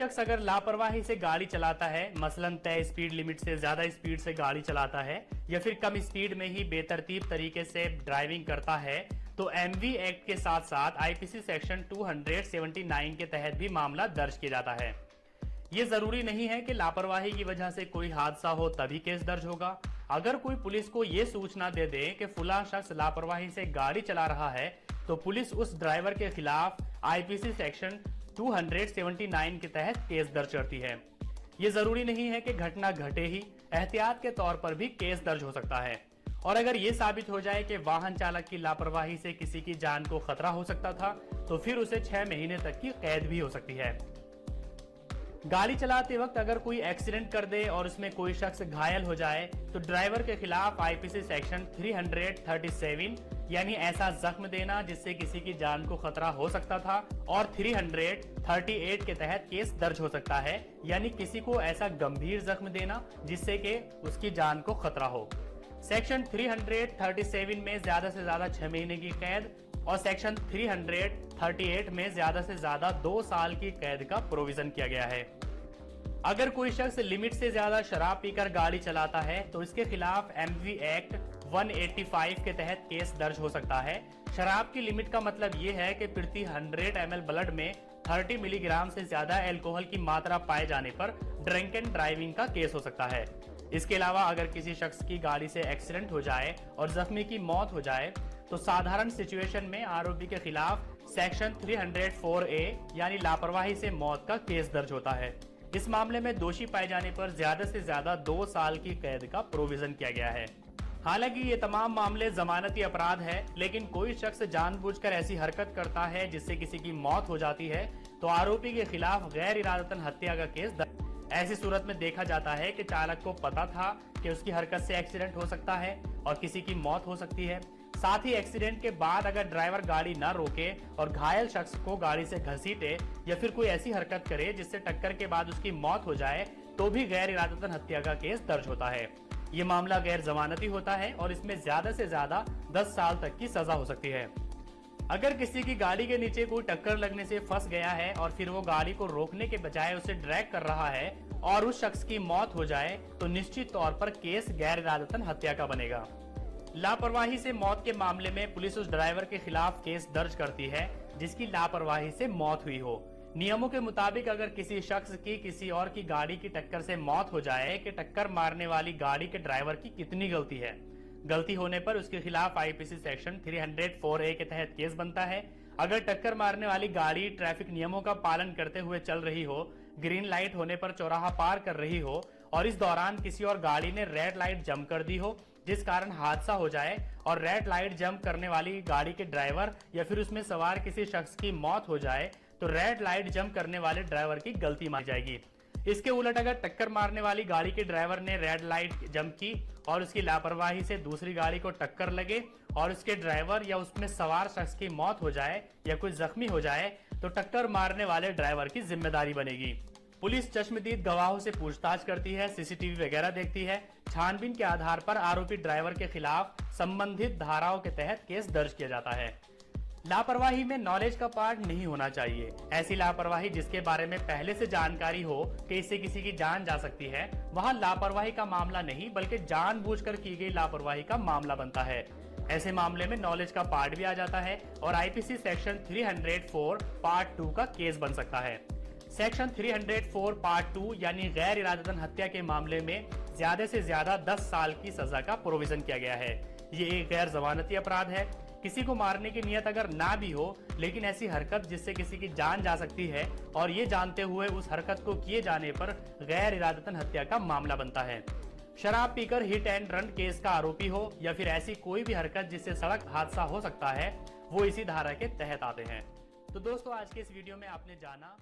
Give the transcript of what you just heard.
शख्स अगर लापरवाही से गाड़ी चलाता है, मसलन तय स्पीड लिमिट से ज्यादा स्पीड से गाड़ी चलाता है या फिर कम स्पीड में ही बेतरतीब तरीके से ड्राइविंग करता है, तो एमवी एक्ट के साथ साथ आईपीसी सेक्शन 279 के तहत भी मामला दर्ज किया जाता है। ये जरूरी नहीं है कि लापरवाही की वजह से कोई हादसा हो तभी केस दर्ज होगा। अगर कोई पुलिस को ये सूचना दे दे कि फुला शख्स लापरवाही से गाड़ी चला रहा है, तो पुलिस उस ड्राइवर के खिलाफ आईपीसी सेक्शन 279 के तहत केस दर्ज करती है। ये जरूरी नहीं है कि घटना घटे ही, एहतियात के तौर पर भी केस दर्ज हो सकता है। और अगर ये साबित हो जाए कि वाहन चालक की लापरवाही से किसी की जान को खतरा हो सकता था, तो फिर उसे 6 महीने तक की कैद भी हो सकती है। गाड़ी चलाते वक्त अगर कोई एक्सीडेंट कर दे और उसमें कोई शख्स घायल हो जाए, तो ड्राइवर के खिलाफ आईपीसी सेक्शन 337 यानी ऐसा जख्म देना जिससे किसी की जान को खतरा हो सकता था, और 338 के तहत केस दर्ज हो सकता है, यानी किसी को ऐसा गंभीर जख्म देना जिससे कि उसकी जान को खतरा हो। सेक्शन 337 में ज्यादा से ज्यादा 6 महीने की कैद और सेक्शन 338 में ज्यादा से ज्यादा 2 साल की कैद का प्रोविजन किया गया है। अगर कोई शख्स लिमिट से ज्यादा शराब पीकर गाड़ी चलाता है, तो इसके खिलाफ एमवी एक्ट 185 के तहत केस दर्ज हो सकता है। शराब की लिमिट का मतलब ये है कि प्रति 100 ml ब्लड में 30 मिलीग्राम से ज्यादा अल्कोहल की मात्रा पाए जाने पर ड्रिंक एंड ड्राइविंग का केस हो सकता है। इसके अलावा अगर किसी शख्स की गाड़ी से एक्सीडेंट हो जाए और जख्मी की मौत हो जाए, तो साधारण सिचुएशन में आरोपी के खिलाफ सेक्शन 304A यानी लापरवाही से मौत का केस दर्ज होता है। इस मामले में दोषी पाए जाने पर ज्यादा से ज्यादा 2 साल की कैद का प्रोविजन किया गया है। हालांकि ये तमाम मामले जमानती अपराध है, लेकिन कोई शख्स जानबूझकर ऐसी हरकत करता है जिससे किसी की मौत हो जाती है, तो आरोपी के खिलाफ गैर इरादतन हत्या का केस दर्ज। ऐसी सूरत में देखा जाता है कि चालक को पता था कि उसकी हरकत से एक्सीडेंट हो सकता है और किसी की मौत हो सकती है। साथ ही एक्सीडेंट के बाद अगर ड्राइवर गाड़ी न रोके और घायल शख्स को गाड़ी से घसीटे या फिर कोई ऐसी हरकत करे जिससे टक्कर के बाद उसकी मौत हो जाए, तो भी गैर इरादतन हत्या का केस दर्ज होता है। ये मामला गैर जमानती होता है और इसमें ज्यादा से ज्यादा 10 साल तक की सजा हो सकती है। अगर किसी की गाड़ी के नीचे कोई टक्कर लगने से फंस गया है और फिर वो गाड़ी को रोकने के बजाय उसे ड्रैग कर रहा है और उस शख्स की मौत हो जाए, तो निश्चित तौर पर केस गैर इरादतन हत्या का बनेगा। लापरवाही से मौत के मामले में पुलिस उस ड्राइवर के खिलाफ केस दर्ज करती है जिसकी लापरवाही से मौत हुई हो। नियमों के मुताबिक अगर किसी शख्स की किसी और की गाड़ी की टक्कर से मौत हो जाए, कि टक्कर मारने वाली गाड़ी के ड्राइवर की कितनी गलती है। गलती होने पर उसके खिलाफ आईपीसी सेक्शन 304A के तहत केस बनता है। अगर टक्कर मारने वाली गाड़ी ट्रैफिक नियमों का पालन करते हुए चल रही हो, ग्रीन लाइट होने पर चौराहा पार कर रही हो और इस दौरान किसी और गाड़ी ने रेड लाइट जंप कर दी हो, जिस कारण हादसा हो जाए और रेड लाइट जंप करने वाली गाड़ी के ड्राइवर या फिर उसमें सवार किसी शख्स की मौत हो जाए, तो रेड लाइट जंप करने वाले ड्राइवर की गलती मानी जाएगी। इसके उलट अगर टक्कर मारने वाली गाड़ी के ड्राइवर ने रेड लाइट जंप की और उसकी लापरवाही से दूसरी गाड़ी को टक्कर लगे और उसके ड्राइवर या उसमें सवार शख्स की मौत हो जाए या कोई जख्मी हो जाए, तो टक्कर मारने वाले ड्राइवर की जिम्मेदारी बनेगी। पुलिस चश्मदीद गवाहों से पूछताछ करती है, सीसीटीवी वगैरह देखती है। छानबीन के आधार पर आरोपी ड्राइवर के खिलाफ संबंधित धाराओं के तहत केस दर्ज किया जाता है। लापरवाही में नॉलेज का पार्ट नहीं होना चाहिए। ऐसी लापरवाही जिसके बारे में पहले से जानकारी हो कि इससे किसी की जान जा सकती है, वहां लापरवाही का मामला नहीं बल्कि जानबूझकर की गई लापरवाही का मामला बनता है। ऐसे मामले में नॉलेज का पार्ट भी आ जाता है और आईपीसी सेक्शन 304 पार्ट 2 का केस बन सकता है। सेक्शन 304 पार्ट 2 यानी गैर इरादतन हत्या के मामले में ज्यादा से ज्यादा 10 साल की सजा का प्रोविजन किया गया है। ये एक गैर जमानती अपराध है। किसी को मारने की नियत अगर ना भी हो, लेकिन ऐसी हरकत जिससे किसी की जान जा सकती है और ये जानते हुए उस हरकत को किए जाने पर गैर इरादतन हत्या का मामला बनता है। शराब पीकर हिट एंड रन केस का आरोपी हो या फिर ऐसी कोई भी हरकत जिससे सड़क हादसा हो सकता है, वो इसी धारा के तहत आते हैं। तो दोस्तों, आज के इस वीडियो में आपने जाना